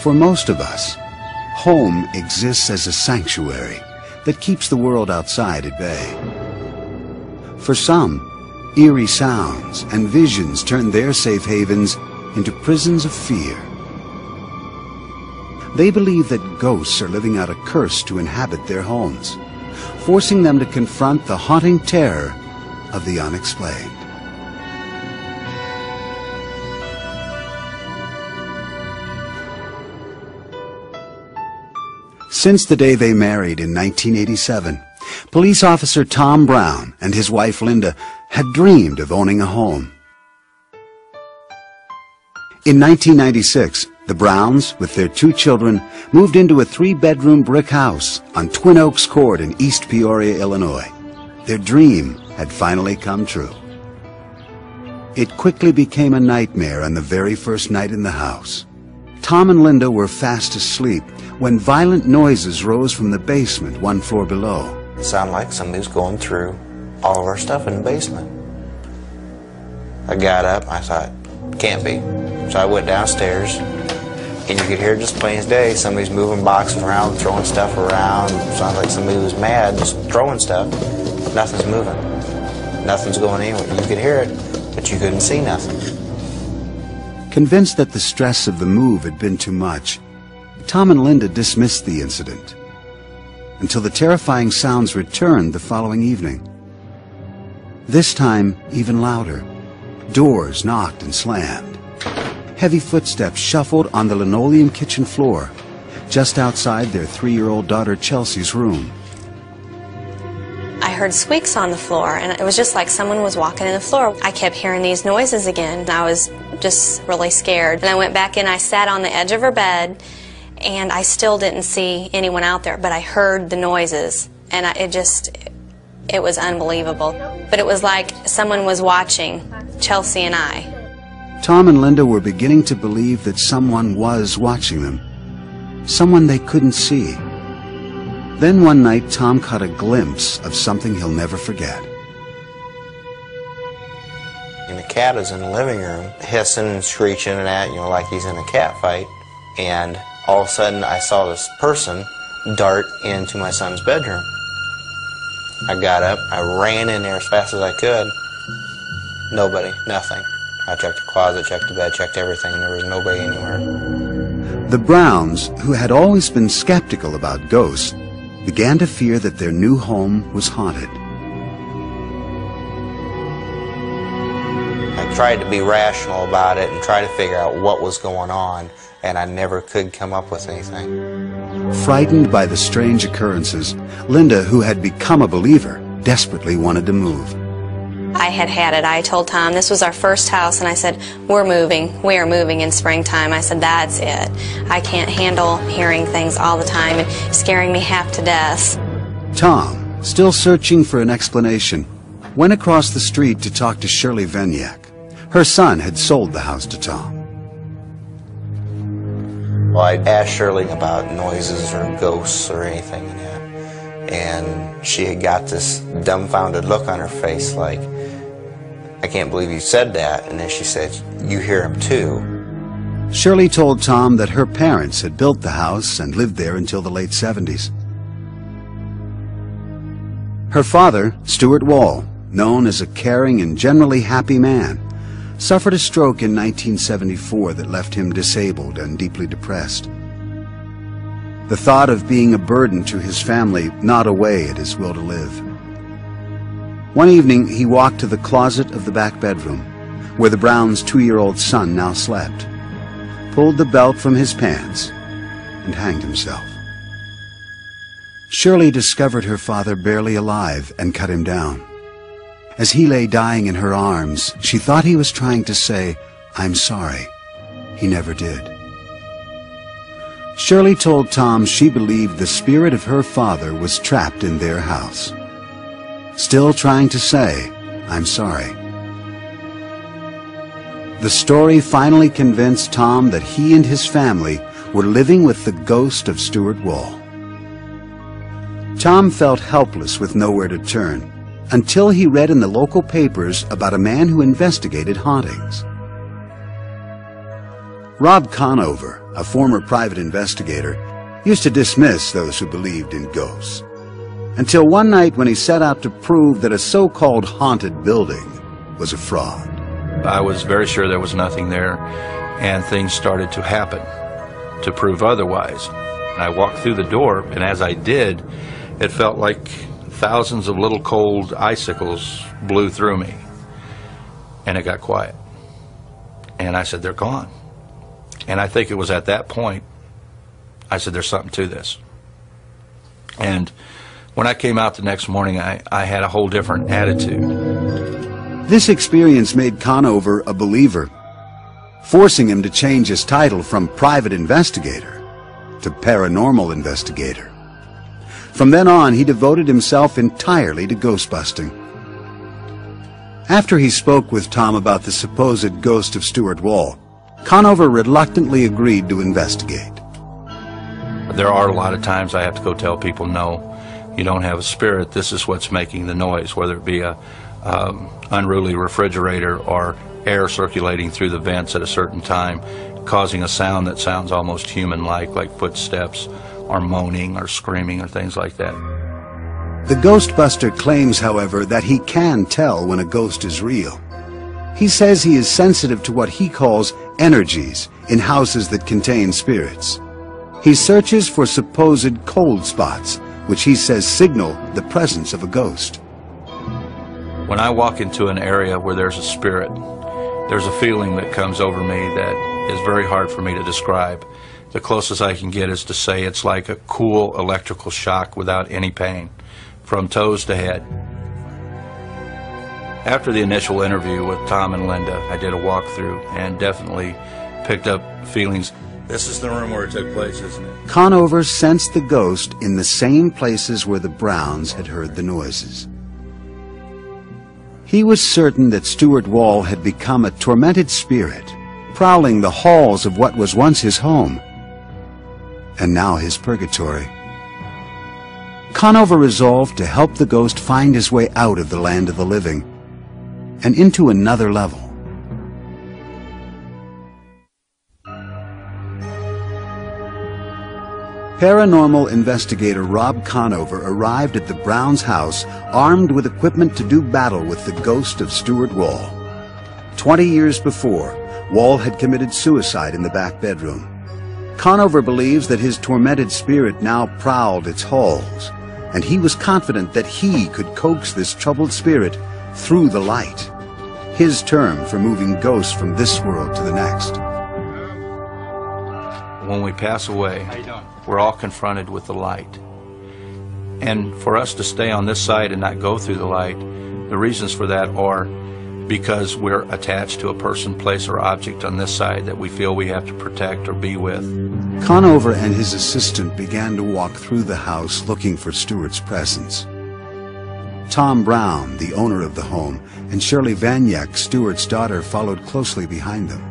For most of us, home exists as a sanctuary that keeps the world outside at bay. For some, eerie sounds and visions turn their safe havens into prisons of fear. They believe that ghosts are living out a curse to inhabit their homes, forcing them to confront the haunting terror of the unexplained. Since the day they married in 1987, police officer Tom Brown and his wife Linda had dreamed of owning a home. In 1996, the Browns, with their 2 children, moved into a 3-bedroom brick house on Twin Oaks Court in East Peoria, Illinois. Their dream had finally come true. It quickly became a nightmare on the very first night in the house. Tom and Linda were fast asleep when violent noises rose from the basement 1 floor below. It sounded like somebody was going through all of our stuff in the basement. I got up, I thought, can't be. So I went downstairs, and you could hear just plain as day, somebody's moving boxes around, throwing stuff around. It sounds like somebody was mad, just throwing stuff. Nothing's moving. Nothing's going anywhere. You could hear it, but you couldn't see nothing. Convinced that the stress of the move had been too much, Tom and Linda dismissed the incident until the terrifying sounds returned the following evening. This time, even louder. Doors knocked and slammed. Heavy footsteps shuffled on the linoleum kitchen floor, just outside their 3-year-old daughter Chelsea's room. I heard squeaks on the floor, and it was just like someone was walking in the floor. I kept hearing these noises again, and I was just really scared. And I went back in, I sat on the edge of her bed, and I still didn't see anyone out there, but I heard the noises, and it was unbelievable. But it was like someone was watching Chelsea and I. Tom and Linda were beginning to believe that someone was watching them, someone they couldn't see. Then one night, Tom caught a glimpse of something he'll never forget. And the cat is in the living room, hissing and screeching and that, like he's in a cat fight. And all of a sudden, I saw this person dart into my son's bedroom. I got up, I ran in there as fast as I could. Nobody, nothing. I checked the closet, checked the bed, checked everything, and there was nobody anywhere. The Browns, who had always been skeptical about ghosts, began to fear that their new home was haunted. I tried to be rational about it and try to figure out what was going on, and I never could come up with anything. Frightened by the strange occurrences, Linda, who had become a believer, desperately wanted to move. I had had it. I told Tom this was our first house, and I said, we're moving. We are moving in springtime. I said, that's it. I can't handle hearing things all the time and scaring me half to death. Tom, still searching for an explanation, went across the street to talk to Shirley Venyak. Her son had sold the house to Tom. Well, I asked Shirley about noises or ghosts or anything in that, and she had got this dumbfounded look on her face like, I can't believe you said that. And then she said, you hear him too. Shirley told Tom that her parents had built the house and lived there until the late 70s. Her father, Stuart Wall, known as a caring and generally happy man, suffered a stroke in 1974 that left him disabled and deeply depressed. The thought of being a burden to his family gnawed away at his will to live. One evening, he walked to the closet of the back bedroom, where the Browns' 2-year-old son now slept, pulled the belt from his pants, and hanged himself. Shirley discovered her father barely alive and cut him down. As he lay dying in her arms, she thought he was trying to say, I'm sorry. He never did. Shirley told Tom she believed the spirit of her father was trapped in their house, still trying to say, I'm sorry. The story finally convinced Tom that he and his family were living with the ghost of Stuart Wall. Tom felt helpless with nowhere to turn until he read in the local papers about a man who investigated hauntings. Rob Conover, a former private investigator, used to dismiss those who believed in ghosts. Until one night when he set out to prove that a so-called haunted building was a fraud. I was very sure there was nothing there, and things started to happen to prove otherwise. I walked through the door, and as I did, it felt like thousands of little cold icicles blew through me. And it got quiet. And I said, they're gone. And I think it was at that point, I said, there's something to this. And when I came out the next morning, I had a whole different attitude. This experience made Conover a believer, forcing him to change his title from private investigator to paranormal investigator. From then on, he devoted himself entirely to ghost busting. After he spoke with Tom about the supposed ghost of Stuart Wall, Conover reluctantly agreed to investigate. There are a lot of times I have to go tell people, no, you don't have a spirit. This is what's making the noise, whether it be a unruly refrigerator or air circulating through the vents at a certain time, causing a sound that sounds almost human-like footsteps or moaning or screaming or things like that. The Ghostbuster claims, however, that he can tell when a ghost is real. He says he is sensitive to what he calls energies in houses that contain spirits. He searches for supposed cold spots, which he says signal the presence of a ghost. When I walk into an area where there's a spirit, there's a feeling that comes over me that is very hard for me to describe. The closest I can get is to say it's like a cool electrical shock without any pain, from toes to head. After the initial interview with Tom and Linda, I did a walkthrough and definitely picked up feelings. This is the room where it took place, isn't it? Conover sensed the ghost in the same places where the Browns had heard the noises. He was certain that Stuart Wall had become a tormented spirit, prowling the halls of what was once his home, and now his purgatory. Conover resolved to help the ghost find his way out of the land of the living and into another level. Paranormal investigator Rob Conover arrived at the Browns' house armed with equipment to do battle with the ghost of Stuart Wall. 20 years before, Wall had committed suicide in the back bedroom. Conover believes that his tormented spirit now prowled its halls, and he was confident that he could coax this troubled spirit through the light, his term for moving ghosts from this world to the next. When we pass away, we're all confronted with the light. And for us to stay on this side and not go through the light, the reasons for that are because we're attached to a person, place, or object on this side that we feel we have to protect or be with. Conover and his assistant began to walk through the house looking for Stuart's presence. Tom Brown, the owner of the home, and Shirley Vaniak, Stuart's daughter, followed closely behind them.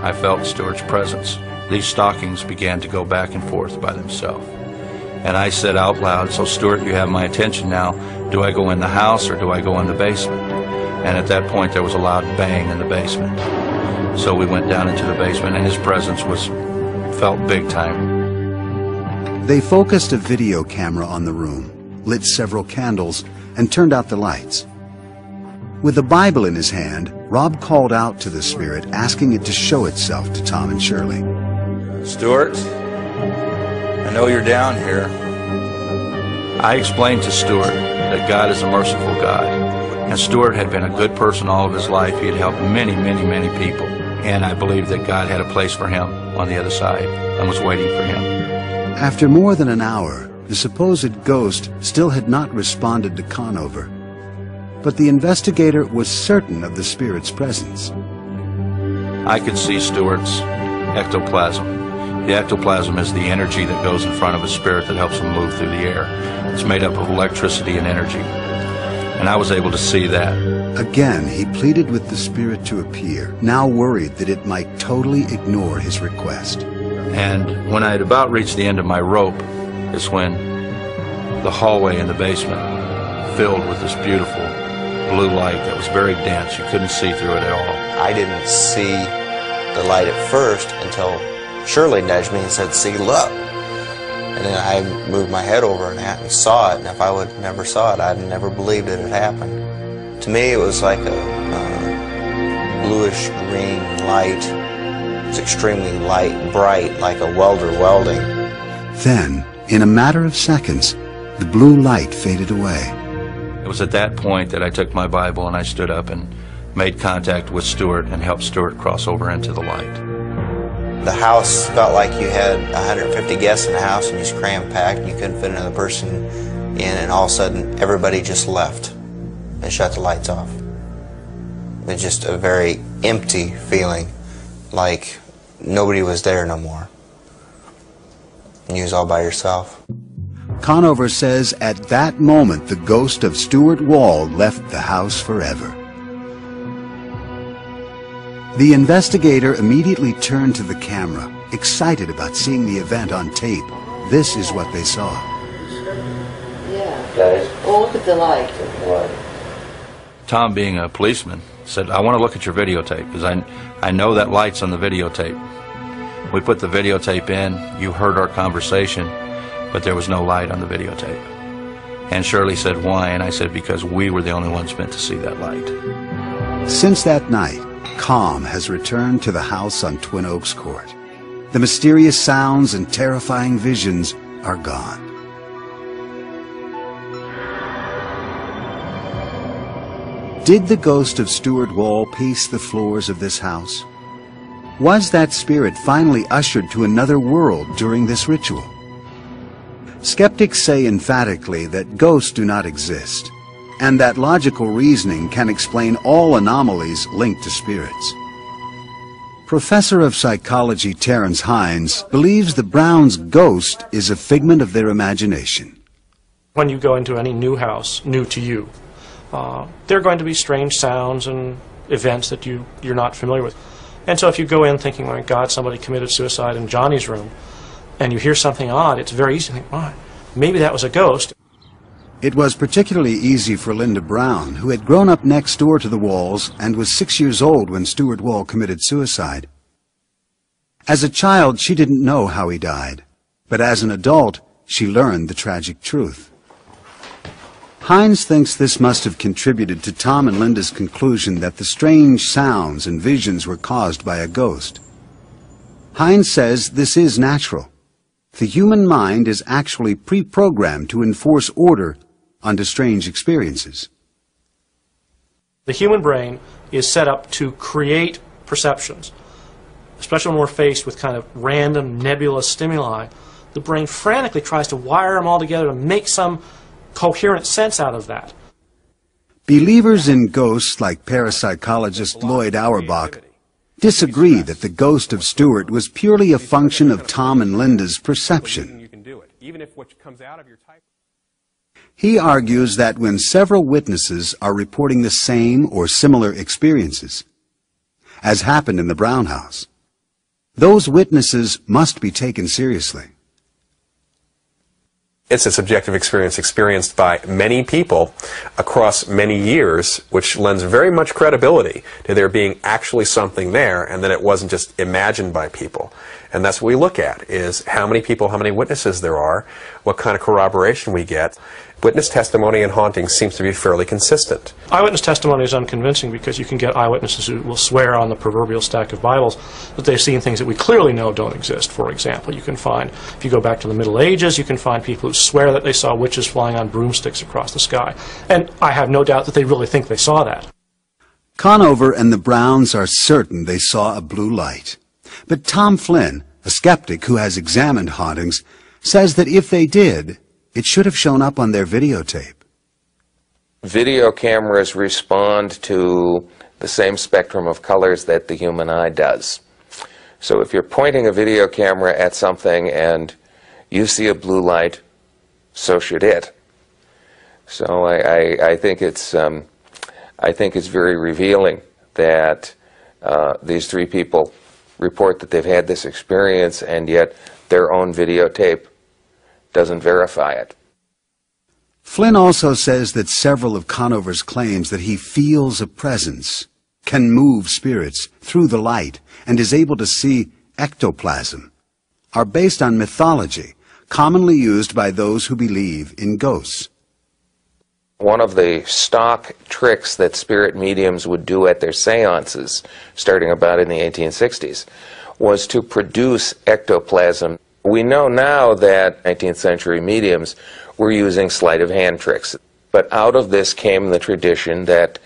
I felt Stuart's presence. These stockings began to go back and forth by themselves. And I said out loud, so Stuart, you have my attention now. Do I go in the house or do I go in the basement? And at that point there was a loud bang in the basement. So we went down into the basement and his presence felt big time. They focused a video camera on the room, lit several candles, and turned out the lights. With a Bible in his hand, Rob called out to the spirit, asking it to show itself to Tom and Shirley. Stuart, I know you're down here. I explained to Stuart that God is a merciful God, and Stuart had been a good person all of his life. He had helped many, many, many people, and I believed that God had a place for him on the other side and was waiting for him. After more than an hour, the supposed ghost still had not responded to Conover, but the investigator was certain of the spirit's presence. I could see Stuart's ectoplasm. The ectoplasm is the energy that goes in front of a spirit that helps him move through the air. It's made up of electricity and energy. And I was able to see that. Again, he pleaded with the spirit to appear, now worried that it might totally ignore his request. And when I had about reached the end of my rope is when the hallway in the basement filled with this beautiful blue light that was very dense. You couldn't see through it at all. I didn't see the light at first until Shirley nudged me and said, "See, look." And then I moved my head over and saw it, and if I would never saw it, I'd never believed it had happened. To me, it was like a bluish green light. It was extremely bright, like a welder welding. Then, in a matter of seconds, the blue light faded away. It was at that point that I took my Bible and I stood up and made contact with Stuart and helped Stuart cross over into the light. The house felt like you had 150 guests in the house and you was cram-packed and you couldn't fit another person in, and all of a sudden everybody just left and shut the lights off. It was just a very empty feeling, like nobody was there no more. And you was all by yourself. Conover says at that moment the ghost of Stuart Wall left the house forever. The investigator immediately turned to the camera, excited about seeing the event on tape. This is what they saw. Yeah. Guys? Oh, look at the light. Tom, being a policeman, said, "I want to look at your videotape because I know that light's on the videotape." We put the videotape in, you heard our conversation, but there was no light on the videotape. And Shirley said, "Why?" And I said, "Because we were the only ones meant to see that light." Since that night, calm has returned to the house on Twin Oaks Court. The mysterious sounds and terrifying visions are gone. Did the ghost of Stuart Wall pace the floors of this house? Was that spirit finally ushered to another world during this ritual? Skeptics say emphatically that ghosts do not exist, and that logical reasoning can explain all anomalies linked to spirits. Professor of psychology Terence Hines believes the Browns' ghost is a figment of their imagination. When you go into any new house, new to you, there are going to be strange sounds and events that you're not familiar with. And so if you go in thinking, "My God, somebody committed suicide in Johnny's room," and you hear something odd, it's very easy to think, "Wow, maybe that was a ghost." It was particularly easy for Linda Brown, who had grown up next door to the Walls and was 6 years old when Stuart Wall committed suicide. As a child, she didn't know how he died, but as an adult, she learned the tragic truth. Hines thinks this must have contributed to Tom and Linda's conclusion that the strange sounds and visions were caused by a ghost. Hines says this is natural. The human mind is actually pre-programmed to enforce order onto strange experiences. The human brain is set up to create perceptions, especially when we're faced with kind of random nebulous stimuli. The brain frantically tries to wire them all together to make some coherent sense out of that. Believers in ghosts like parapsychologist Lloyd Auerbach disagree that the ghost of Stuart was purely a function of Tom and Linda's perception. He argues that when several witnesses are reporting the same or similar experiences, as happened in the Brown house, those witnesses must be taken seriously. It's a subjective experience experienced by many people across many years, which lends very much credibility to there being actually something there and that it wasn't just imagined by people. And that's what we look at, is how many people, how many witnesses there are, what kind of corroboration we get. Witness testimony in hauntings seems to be fairly consistent. Eyewitness testimony is unconvincing because you can get eyewitnesses who will swear on the proverbial stack of Bibles that they've seen things that we clearly know don't exist. For example, you can find, if you go back to the Middle Ages, you can find people who swear that they saw witches flying on broomsticks across the sky. And I have no doubt that they really think they saw that. Conover and the Browns are certain they saw a blue light. But Tom Flynn, a skeptic who has examined hauntings, says that if they did, it should have shown up on their videotape. Video cameras respond to the same spectrum of colors that the human eye does. So if you're pointing a video camera at something and you see a blue light, so should it. So I think it's very revealing that these three people report that they've had this experience, and yet their own videotape doesn't verify it. Flynn also says that several of Conover's claims that he feels a presence can move spirits through the light, and is able to see ectoplasm, are based on mythology, commonly used by those who believe in ghosts. One of the stock tricks that spirit mediums would do at their seances, starting about in the 1860s, was to produce ectoplasm. We know now that 19th century mediums were using sleight of hand tricks, but out of this came the tradition that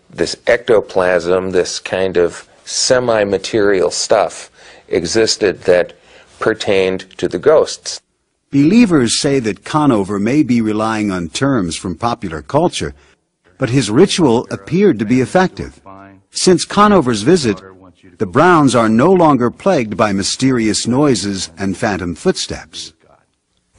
this ectoplasm, this kind of semi-material stuff, existed that pertained to the ghosts. Believers say that Conover may be relying on terms from popular culture, but his ritual appeared to be effective. Since Conover's visit, the Browns are no longer plagued by mysterious noises and phantom footsteps.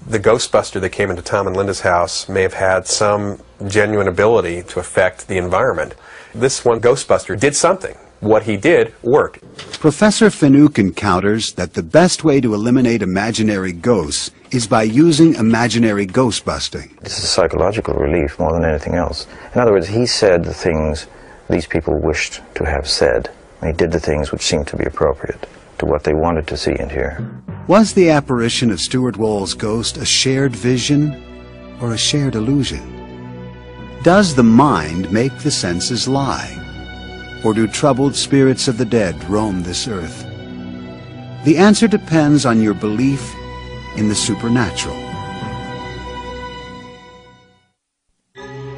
The Ghostbuster that came into Tom and Linda's house may have had some genuine ability to affect the environment. This one Ghostbuster did something. What he did worked. Professor Finuke encounters that the best way to eliminate imaginary ghosts is by using imaginary ghost busting. This is a psychological relief more than anything else. In other words, he said the things these people wished to have said. He did the things which seemed to be appropriate to what they wanted to see and hear. Was the apparition of Stuart Wall's ghost a shared vision or a shared illusion? Does the mind make the senses lie? Or do troubled spirits of the dead roam this earth? The answer depends on your belief in the supernatural.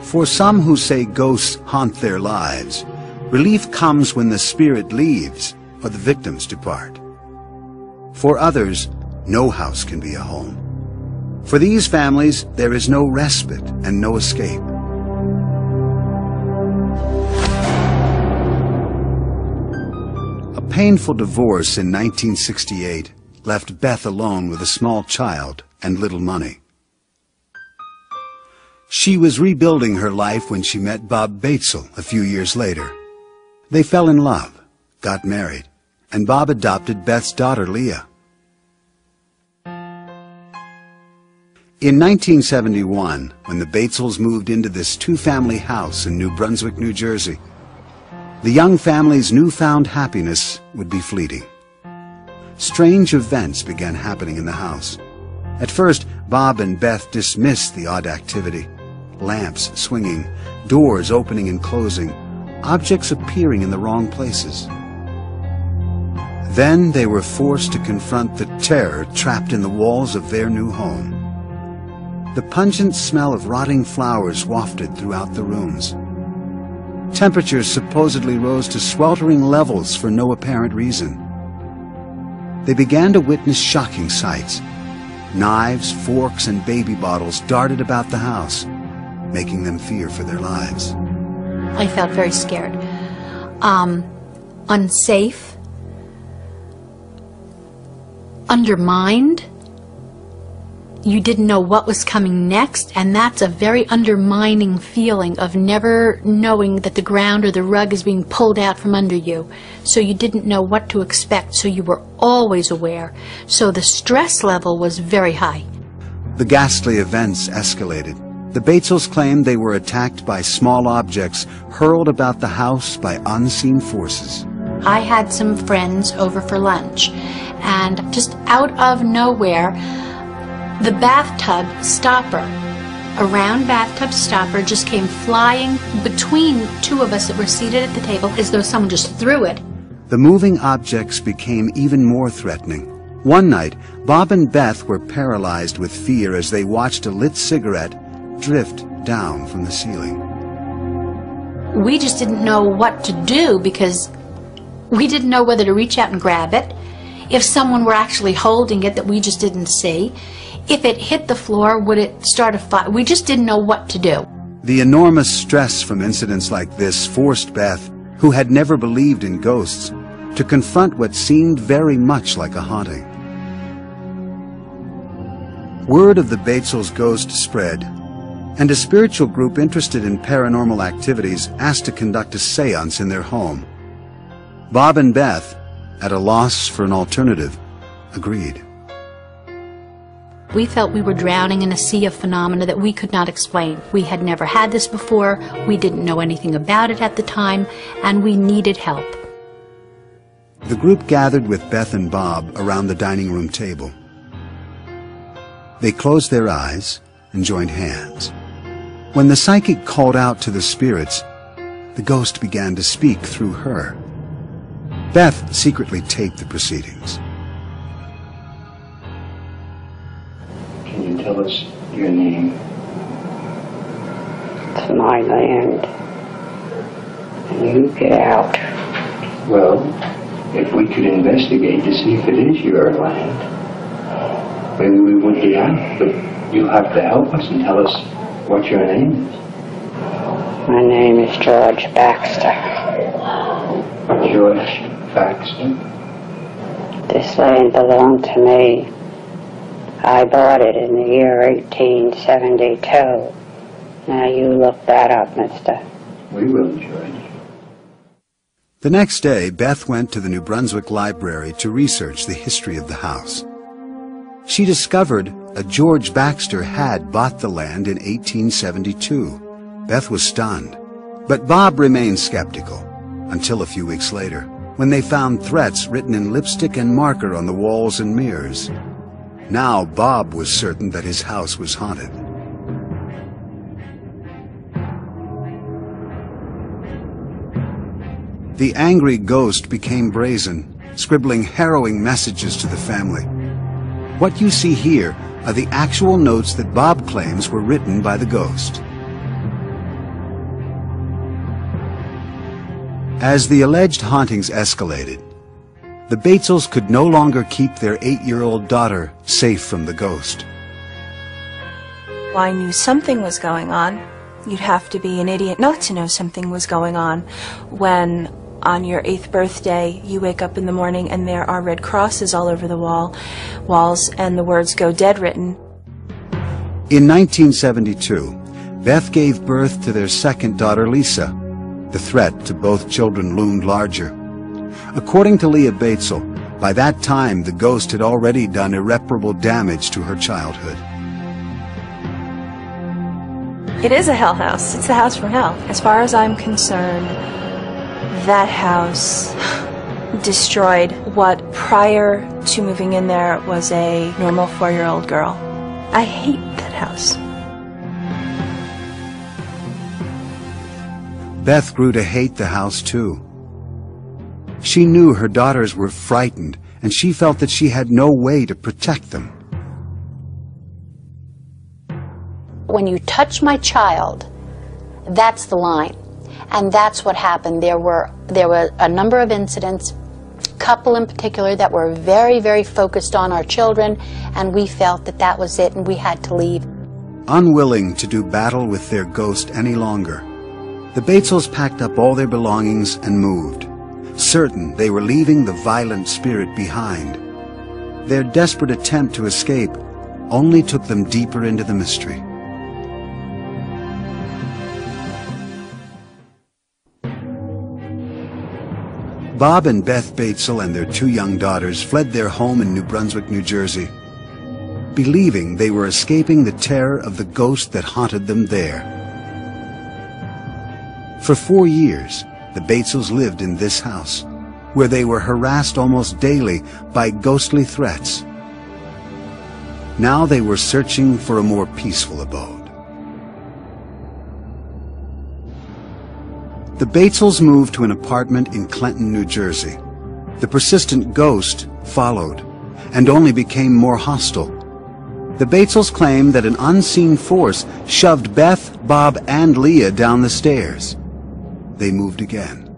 For some who say ghosts haunt their lives, relief comes when the spirit leaves or the victims depart. For others, no house can be a home. For these families, there is no respite and no escape. A painful divorce in 1968 left Beth alone with a small child and little money. She was rebuilding her life when she met Bob Batesel a few years later. They fell in love, got married, and Bob adopted Beth's daughter, Leah. In 1971, when the Batesels moved into this two-family house in New Brunswick, New Jersey, the young family's newfound happiness would be fleeting. Strange events began happening in the house. At first, Bob and Beth dismissed the odd activity. Lamps swinging, doors opening and closing, objects appearing in the wrong places. Then they were forced to confront the terror trapped in the walls of their new home. The pungent smell of rotting flowers wafted throughout the rooms. Temperatures supposedly rose to sweltering levels for no apparent reason. They began to witness shocking sights. Knives, forks, and baby bottles darted about the house, making them fear for their lives. I felt very scared, unsafe, undermined. You didn't know what was coming next, and that's a very undermining feeling of never knowing that the ground or the rug is being pulled out from under you. So you didn't know what to expect, so you were always aware. So the stress level was very high. The ghastly events escalated. The Batesels claimed they were attacked by small objects hurled about the house by unseen forces. I had some friends over for lunch, and just out of nowhere, the bathtub stopper, a round bathtub stopper, just came flying between two of us that were seated at the table as though someone just threw it. The moving objects became even more threatening. One night, Bob and Beth were paralyzed with fear as they watched a lit cigarette drift down from the ceiling. We just didn't know what to do because we didn't know whether to reach out and grab it, if someone were actually holding it that we just didn't see. If it hit the floor, would it start a fire? We just didn't know what to do. The enormous stress from incidents like this forced Beth, who had never believed in ghosts, to confront what seemed very much like a haunting. Word of the Batesels' ghost spread, and a spiritual group interested in paranormal activities asked to conduct a seance in their home. Bob and Beth, at a loss for an alternative, agreed. We felt we were drowning in a sea of phenomena that we could not explain. We had never had this before, we didn't know anything about it at the time, and we needed help. The group gathered with Beth and Bob around the dining room table. They closed their eyes and joined hands. When the psychic called out to the spirits, the ghost began to speak through her. Beth secretly taped the proceedings. Can you tell us your name? It's my land. And you get out. Well, if we could investigate to see if it is your land, maybe we would get out, but you'll have to help us and tell us what your name is. My name is George Baxter. George Baxter? This land belonged to me. I bought it in the year 1872. Now you look that up, mister. We will, George. The next day, Beth went to the New Brunswick Library to research the history of the house. She discovered a George Baxter had bought the land in 1872. Beth was stunned, but Bob remained skeptical until a few weeks later, when they found threats written in lipstick and marker on the walls and mirrors. Now Bob was certain that his house was haunted. The angry ghost became brazen, scribbling harrowing messages to the family. What you see here are the actual notes that Bob claims were written by the ghost. As the alleged hauntings escalated, the Batesels could no longer keep their 8-year-old daughter safe from the ghost. I knew something was going on. You'd have to be an idiot not to know something was going on when on your 8th birthday you wake up in the morning and there are red crosses all over the walls and the words "Go Dead" written. In 1972, Beth gave birth to their second daughter, Lisa. The threat to both children loomed larger. According to Leah Batesel, by that time the ghost had already done irreparable damage to her childhood. It is a hell house. It's the house from hell. As far as I'm concerned, that house destroyed what prior to moving in there was a normal 4-year-old girl. I hate that house. Beth grew to hate the house too. She knew her daughters were frightened, and she felt that she had no way to protect them. When you touch my child, that's the line. And that's what happened. There were a number of incidents, a couple in particular, that were very, very focused on our children, and we felt that that was it and we had to leave. Unwilling to do battle with their ghost any longer, the Batesels packed up all their belongings and moved, certain they were leaving the violent spirit behind. Their desperate attempt to escape only took them deeper into the mystery. Bob and Beth Batesel and their 2 young daughters fled their home in New Brunswick, New Jersey, believing they were escaping the terror of the ghost that haunted them there. For 4 years, the Batesels lived in this house, where they were harassed almost daily by ghostly threats. Now they were searching for a more peaceful abode. The Batesels moved to an apartment in Clinton, New Jersey. The persistent ghost followed, and only became more hostile. The Batesels claimed that an unseen force shoved Beth, Bob, and Leah down the stairs. They moved again.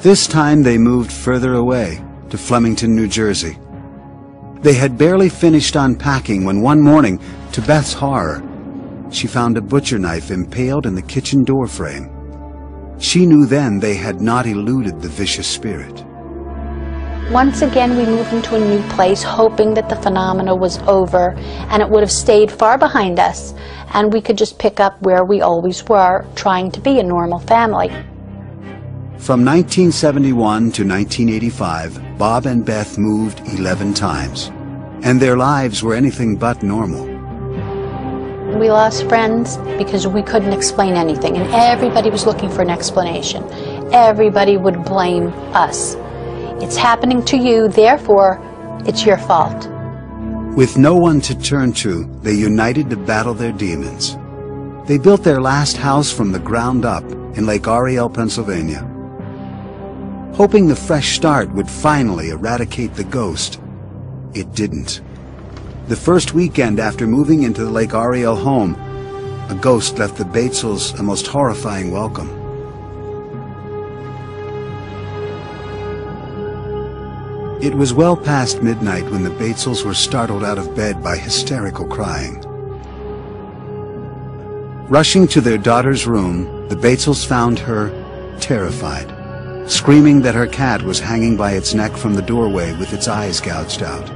This time they moved further away, to Flemington, New Jersey. They had barely finished unpacking when one morning, to Beth's horror, she found a butcher knife impaled in the kitchen door frame. She knew then they had not eluded the vicious spirit. Once again, we moved into a new place, hoping that the phenomena was over and it would have stayed far behind us, and we could just pick up where we always were, trying to be a normal family. From 1971 to 1985, Bob and Beth moved 11 times. and their lives were anything but normal. We lost friends because we couldn't explain anything, and everybody was looking for an explanation. Everybody would blame us. It's happening to you, therefore, it's your fault. With no one to turn to, they united to battle their demons. They built their last house from the ground up in Lake Ariel, Pennsylvania, hoping the fresh start would finally eradicate the ghost. It didn't. The first weekend after moving into the Lake Ariel home, a ghost left the Batesels a most horrifying welcome. It was well past midnight when the Batesels were startled out of bed by hysterical crying. Rushing to their daughter's room, the Batesels found her terrified, screaming that her cat was hanging by its neck from the doorway with its eyes gouged out.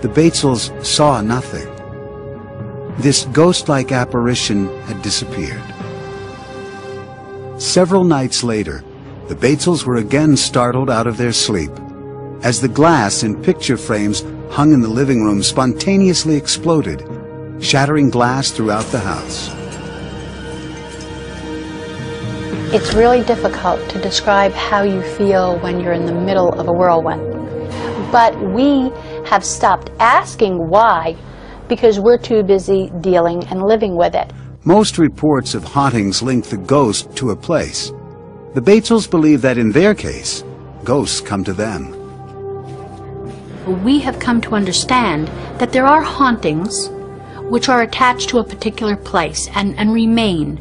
The Batesels saw nothing. This ghost-like apparition had disappeared. Several nights later, the Batesels were again startled out of their sleep as the glass in picture frames hung in the living room spontaneously exploded, shattering glass throughout the house. It's really difficult to describe how you feel when you're in the middle of a whirlwind. But we have stopped asking why because we're too busy dealing and living with it. Most reports of hauntings link the ghost to a place. The Batesels believe that in their case, ghosts come to them. We have come to understand that there are hauntings which are attached to a particular place and remain.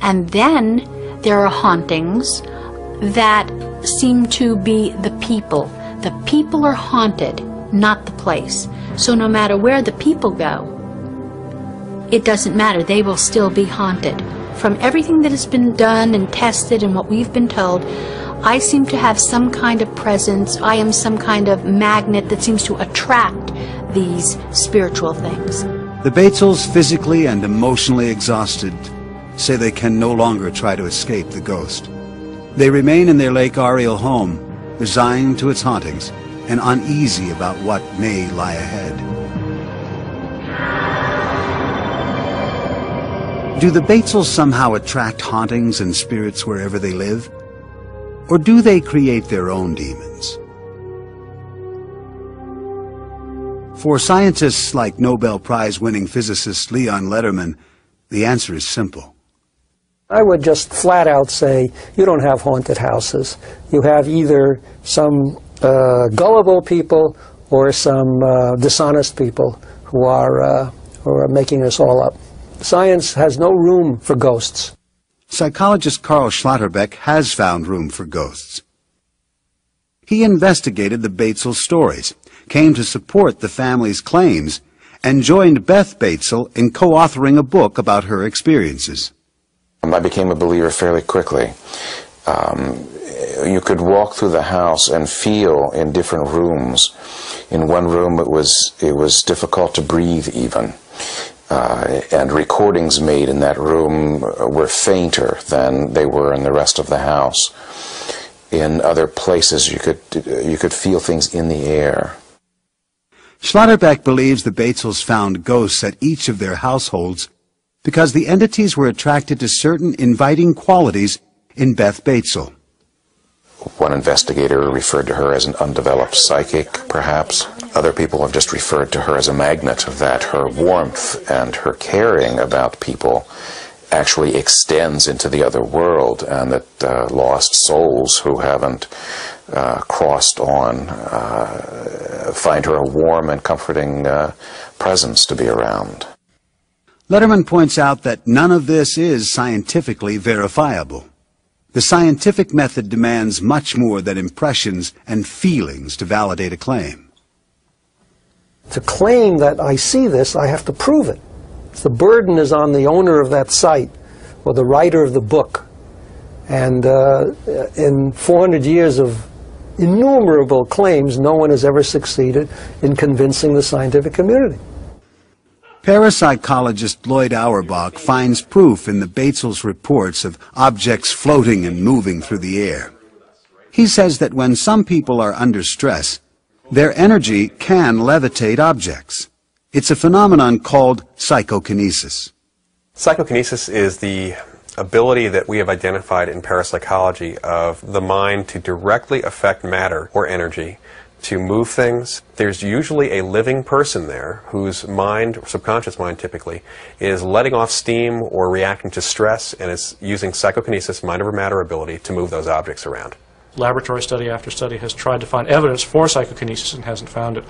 And then there are hauntings that seem to be the people. The people are haunted, not the place. So no matter where the people go, it doesn't matter, they will still be haunted. From everything that has been done and tested and what we've been told, I seem to have some kind of presence. I am some kind of magnet that seems to attract these spiritual things. The Batesels, physically and emotionally exhausted, say they can no longer try to escape the ghost. They remain in their Lake Ariel home, resigned to its hauntings and uneasy about what may lie ahead. Do the Batesels somehow attract hauntings and spirits wherever they live? Or do they create their own demons? For scientists like Nobel Prize-winning physicist Leon Lederman, the answer is simple. I would just flat out say, you don't have haunted houses. You have either some gullible people or some dishonest people who are making this all up. Science has no room for ghosts. Psychologist Carl Schlotterbeck has found room for ghosts. He investigated the Batesel stories, came to support the family's claims, and joined Beth Batesel in co-authoring a book about her experiences. I became a believer fairly quickly. You could walk through the house and feel in different rooms. In one room it was difficult to breathe even. And recordings made in that room were fainter than they were in the rest of the house. In other places you could feel things in the air. Schlotterbeck believes the Batesels found ghosts at each of their households because the entities were attracted to certain inviting qualities in Beth Batesel. One investigator referred to her as an undeveloped psychic, perhaps. Other people have just referred to her as a magnet, that her warmth and her caring about people actually extends into the other world, and that lost souls who haven't crossed on find her a warm and comforting presence to be around. Lederman points out that none of this is scientifically verifiable. The scientific method demands much more than impressions and feelings to validate a claim. To claim that I see this, I have to prove it. The burden is on the owner of that site or the writer of the book. And in 400 years of innumerable claims, no one has ever succeeded in convincing the scientific community. Parapsychologist Lloyd Auerbach finds proof in the Batesels' reports of objects floating and moving through the air. He says that when some people are under stress, Their energy can levitate objects. It's a phenomenon called psychokinesis. Psychokinesis is the ability that we have identified in parapsychology of the mind to directly affect matter or energy, to move things. There's usually a living person there whose mind, or subconscious mind typically, is letting off steam or reacting to stress and is using psychokinesis, mind over matter ability, to move those objects around. Laboratory study after study has tried to find evidence for psychokinesis and hasn't found it.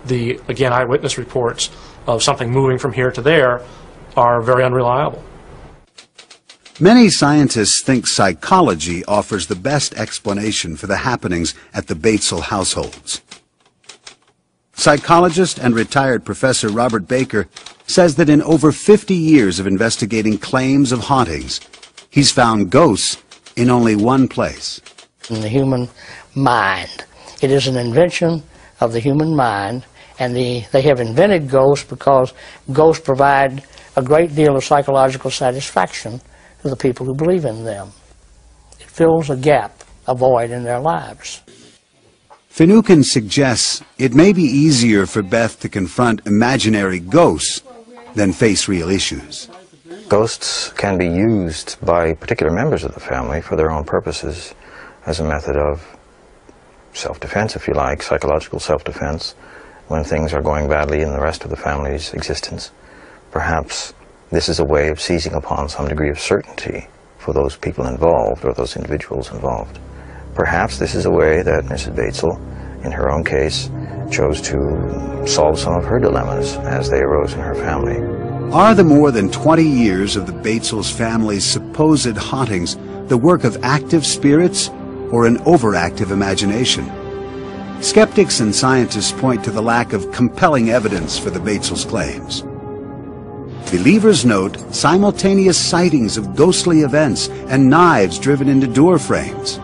The, again, eyewitness reports of something moving from here to there are very unreliable. Many scientists think psychology offers the best explanation for the happenings at the Batesel households. Psychologist and retired Professor Robert Baker says that in over 50 years of investigating claims of hauntings, he's found ghosts in only one place. In the human mind. It is an invention of the human mind, and they have invented ghosts because ghosts provide a great deal of psychological satisfaction to the people who believe in them. It fills a gap, a void in their lives. Finucane suggests it may be easier for Beth to confront imaginary ghosts than face real issues. Ghosts can be used by particular members of the family for their own purposes, as a method of self-defense, if you like, psychological self-defense, when things are going badly in the rest of the family's existence. Perhaps this is a way of seizing upon some degree of certainty for those people involved, or those individuals involved. Perhaps this is a way that Mrs. Batesel, in her own case, chose to solve some of her dilemmas as they arose in her family. Are the more than 20 years of the Batesels family's supposed hauntings the work of active spirits or an overactive imagination? Skeptics and scientists point to the lack of compelling evidence for the Batesels' claims. Believers note simultaneous sightings of ghostly events and knives driven into door frames.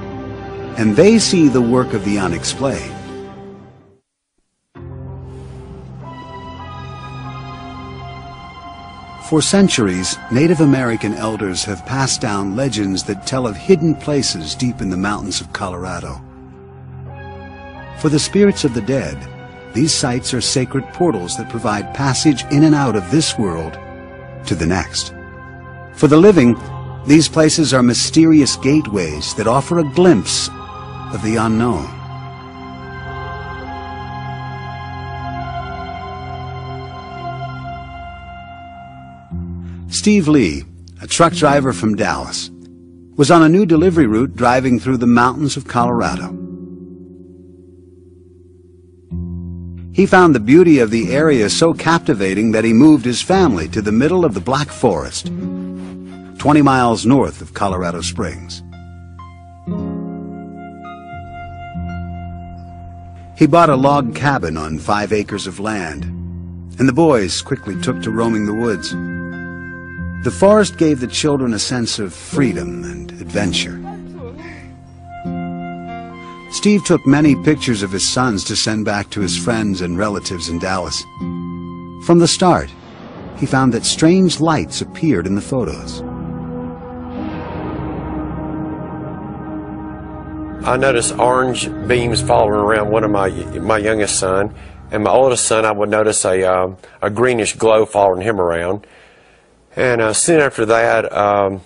And they see the work of the unexplained. For centuries, Native American elders have passed down legends that tell of hidden places deep in the mountains of Colorado. For the spirits of the dead, these sites are sacred portals that provide passage in and out of this world to the next. For the living, these places are mysterious gateways that offer a glimpse of the unknown. Steve Lee, a truck driver from Dallas, was on a new delivery route driving through the mountains of Colorado. He found the beauty of the area so captivating that he moved his family to the middle of the Black Forest, 20 miles north of Colorado Springs. He bought a log cabin on 5 acres of land, and the boys quickly took to roaming the woods. The forest gave the children a sense of freedom and adventure. Steve took many pictures of his sons to send back to his friends and relatives in Dallas. From the start, he found that strange lights appeared in the photos. I noticed orange beams following around one of my youngest son, and my oldest son I would notice a greenish glow following him around. And soon after that,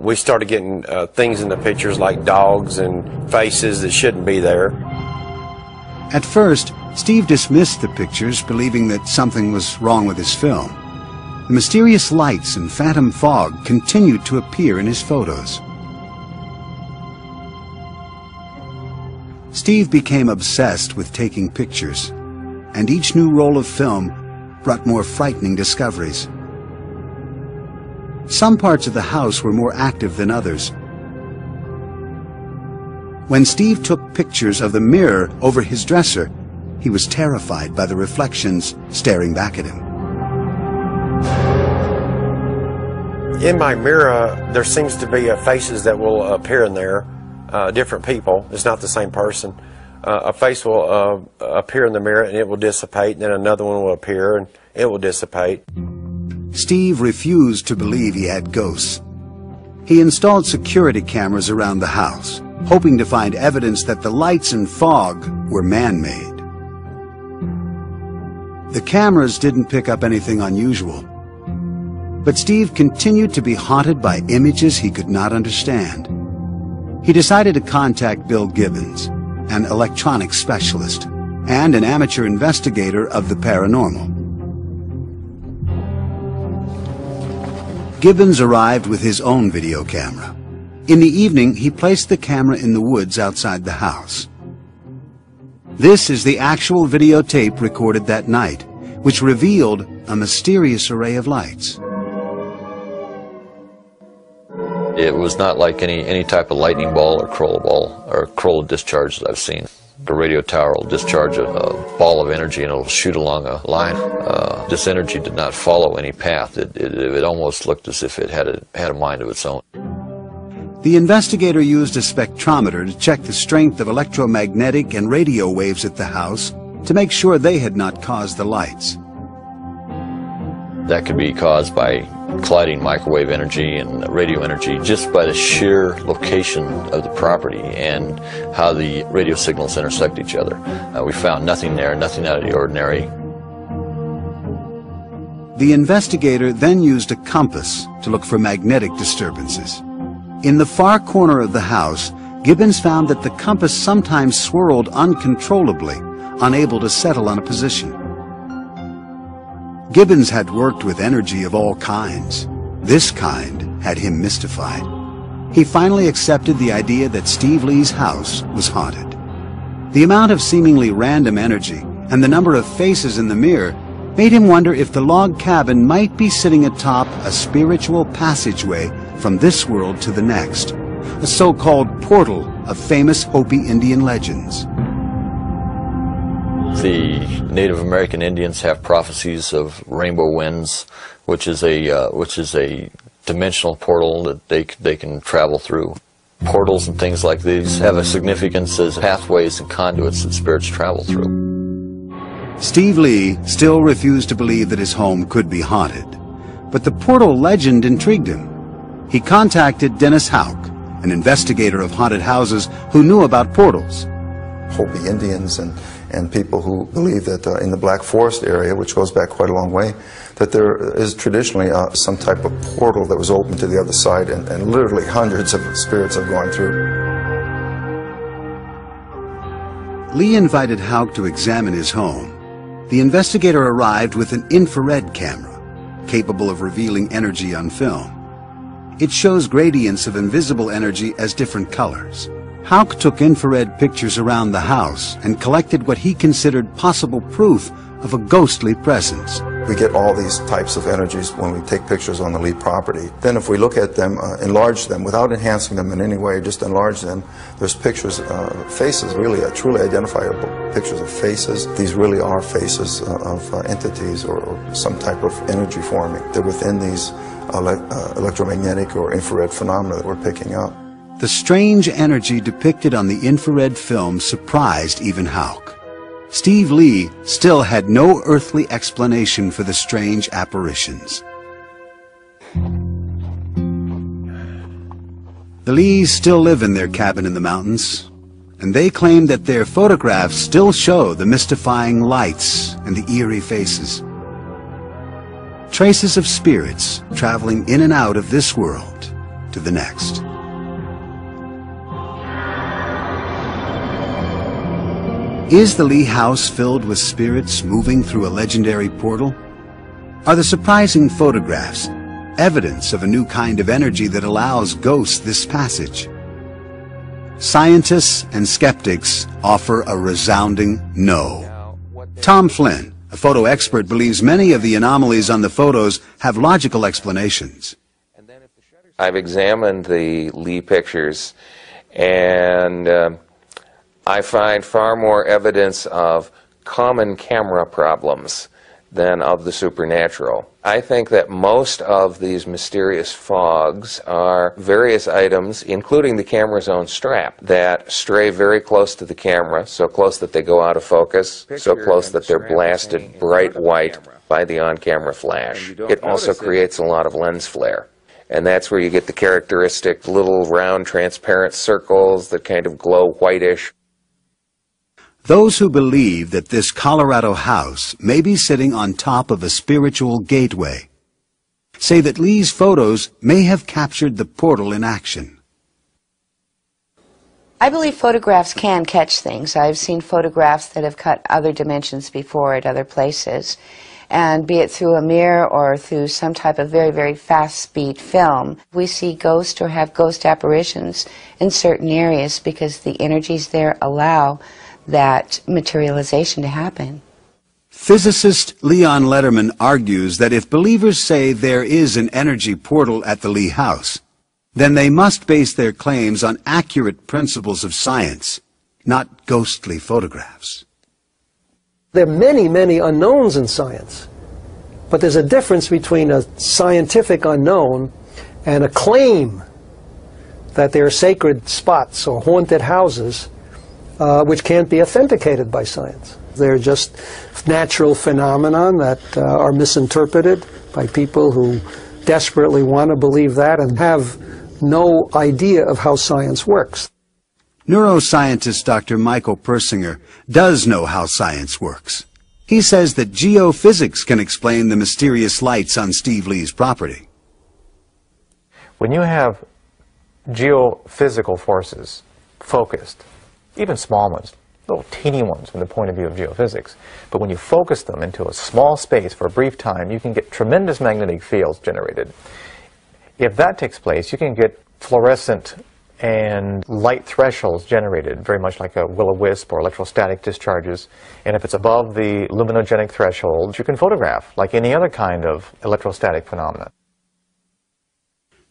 we started getting things in the pictures like dogs and faces that shouldn't be there. At first, Steve dismissed the pictures, believing that something was wrong with his film. The mysterious lights and phantom fog continued to appear in his photos. Steve became obsessed with taking pictures, and each new roll of film brought more frightening discoveries. Some parts of the house were more active than others. When Steve took pictures of the mirror over his dresser, he was terrified by the reflections staring back at him. In my mirror, there seems to be faces that will appear in there, different people. It's not the same person. A face will appear in the mirror and it will dissipate, and then another one will appear and it will dissipate. Steve refused to believe he had ghosts. He installed security cameras around the house, hoping to find evidence that the lights and fog were man-made. The cameras didn't pick up anything unusual, but Steve continued to be haunted by images he could not understand. He decided to contact Bill Gibbons, an electronics specialist and an amateur investigator of the paranormal. Gibbons arrived with his own video camera. In the evening, he placed the camera in the woods outside the house. This is the actual videotape recorded that night, which revealed a mysterious array of lights. It was not like any type of lightning ball or croll discharge that I've seen. The radio tower will discharge a ball of energy and it'll shoot along a line. This energy did not follow any path. It almost looked as if it had a mind of its own. The investigator used a spectrometer to check the strength of electromagnetic and radio waves at the house to make sure they had not caused the lights. That could be caused by colliding microwave energy and radio energy just by the sheer location of the property and how the radio signals intersect each other. We found nothing there, nothing out of the ordinary. The investigator then used a compass to look for magnetic disturbances. In the far corner of the house, Gibbons found that the compass sometimes swirled uncontrollably, unable to settle on a position. Gibbons had worked with energy of all kinds. This kind had him mystified. He finally accepted the idea that Steve Lee's house was haunted. The amount of seemingly random energy and the number of faces in the mirror made him wonder if the log cabin might be sitting atop a spiritual passageway from this world to the next, a so-called portal of famous Hopi Indian legends. The Native American Indians have prophecies of rainbow winds, which is a dimensional portal that they can travel through. Portals and things like these have a significance as pathways and conduits that spirits travel through. Steve Lee still refused to believe that his home could be haunted, but the portal legend intrigued him. He contacted Dennis Houck, an investigator of haunted houses who knew about portals. Hopi Indians and people who believe that in the Black Forest area, which goes back quite a long way, that there is traditionally some type of portal that was open to the other side, and literally hundreds of spirits have gone through. Lee invited Houck to examine his home. The investigator arrived with an infrared camera, capable of revealing energy on film. It shows gradients of invisible energy as different colors. Houck took infrared pictures around the house and collected what he considered possible proof of a ghostly presence. We get all these types of energies when we take pictures on the Lee property. Then if we look at them, enlarge them, without enhancing them in any way, just enlarge them, there's pictures, faces, really, truly identifiable pictures of faces. These really are faces of entities or some type of energy forming. They're within these electromagnetic or infrared phenomena that we're picking up. The strange energy depicted on the infrared film surprised even Houck. Steve Lee still had no earthly explanation for the strange apparitions. The Lees still live in their cabin in the mountains, and they claim that their photographs still show the mystifying lights and the eerie faces. Traces of spirits traveling in and out of this world to the next. Is the Lee house filled with spirits moving through a legendary portal? Are the surprising photographs evidence of a new kind of energy that allows ghosts this passage? Scientists and skeptics offer a resounding no. Tom Flynn, a photo expert, believes many of the anomalies on the photos have logical explanations. I've examined the Lee pictures, and I find far more evidence of common camera problems than of the supernatural. I think that most of these mysterious fogs are various items, including the camera's own strap, that stray very close to the camera, so close that they go out of focus, so close that they're blasted bright white by the on-camera flash. It also creates a lot of lens flare. And that's where you get the characteristic little round transparent circles that kind of glow whitish. Those who believe that this Colorado house may be sitting on top of a spiritual gateway say that Lee's photos may have captured the portal in action. I believe photographs can catch things. I've seen photographs that have cut other dimensions before at other places, and be it through a mirror or through some type of very, very fast-speed film, we see ghosts or have ghost apparitions in certain areas because the energies there allow that materialization to happen. Physicist Leon Letterman argues that if believers say there is an energy portal at the Lee house, then they must base their claims on accurate principles of science, not ghostly photographs. There are many, many unknowns in science, but there's a difference between a scientific unknown and a claim that there are sacred spots or haunted houses which can't be authenticated by science. They're just natural phenomena that are misinterpreted by people who desperately want to believe that and have no idea of how science works. Neuroscientist Dr. Michael Persinger does know how science works. He says that geophysics can explain the mysterious lights on Steve Lee's property. When you have geophysical forces focused, even small ones, little teeny ones from the point of view of geophysics, but when you focus them into a small space for a brief time, you can get tremendous magnetic fields generated. If that takes place, you can get fluorescent and light thresholds generated, very much like a will-o-wisp or electrostatic discharges. And if it's above the luminogenic threshold, you can photograph like any other kind of electrostatic phenomena.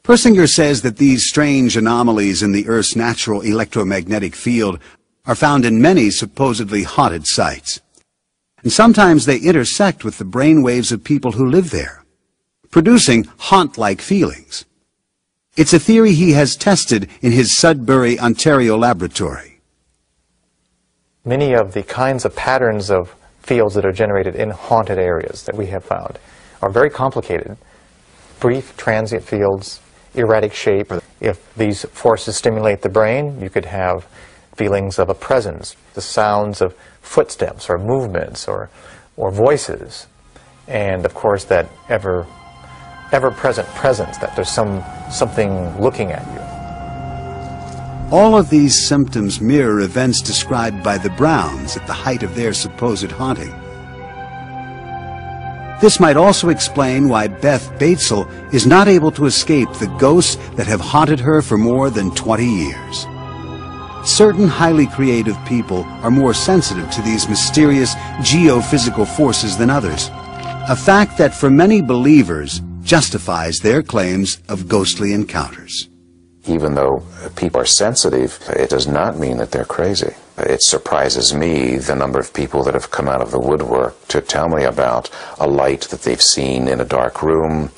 Persinger says that these strange anomalies in the Earth's natural electromagnetic field are found in many supposedly haunted sites. And sometimes they intersect with the brainwaves of people who live there, producing haunt-like feelings. It's a theory he has tested in his Sudbury, Ontario laboratory. Many of the kinds of patterns of fields that are generated in haunted areas that we have found are very complicated. Brief, transient fields, erratic shape. If these forces stimulate the brain, you could have feelings of a presence, the sounds of footsteps or movements or voices, and of course that ever-present presence, that there's something looking at you. All of these symptoms mirror events described by the Browns at the height of their supposed haunting. This might also explain why Beth Batesel is not able to escape the ghosts that have haunted her for more than 20 years. Certain highly creative people are more sensitive to these mysterious geophysical forces than others, a fact that for many believers justifies their claims of ghostly encounters. Even though people are sensitive, it does not mean that they're crazy. It surprises me the number of people that have come out of the woodwork to tell me about a light that they've seen in a dark room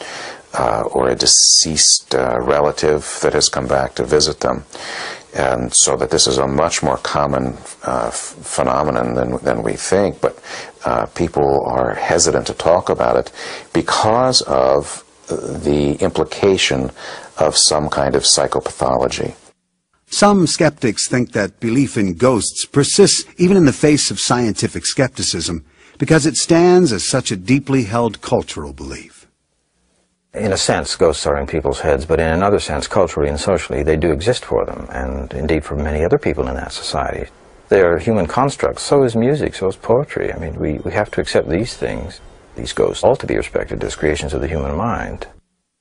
or a deceased relative that has come back to visit them. And so that this is a much more common phenomenon than we think, but people are hesitant to talk about it because of the implication of some kind of psychopathology. Some skeptics think that belief in ghosts persists even in the face of scientific skepticism because it stands as such a deeply held cultural belief. In a sense, ghosts are in people's heads, but in another sense, culturally and socially, they do exist for them, and indeed for many other people in that society. They are human constructs. So is music, so is poetry. I mean, we have to accept these things, these ghosts, all to be respected as creations of the human mind.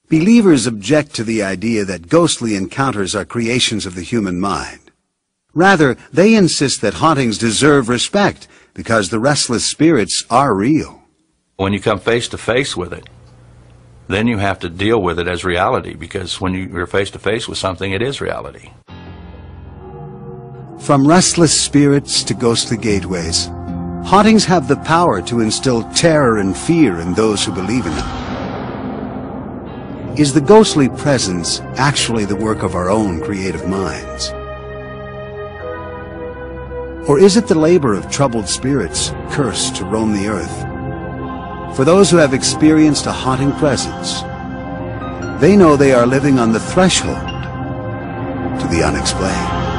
Believers object to the idea that ghostly encounters are creations of the human mind. Rather, they insist that hauntings deserve respect because the restless spirits are real. When you come face to face with it, then you have to deal with it as reality, because when you're face to face with something, it is reality. From restless spirits to ghostly gateways, hauntings have the power to instill terror and fear in those who believe in them. Is the ghostly presence actually the work of our own creative minds? Or is it the labor of troubled spirits cursed to roam the earth? For those who have experienced a haunting presence, They know they are living on the threshold to the unexplained.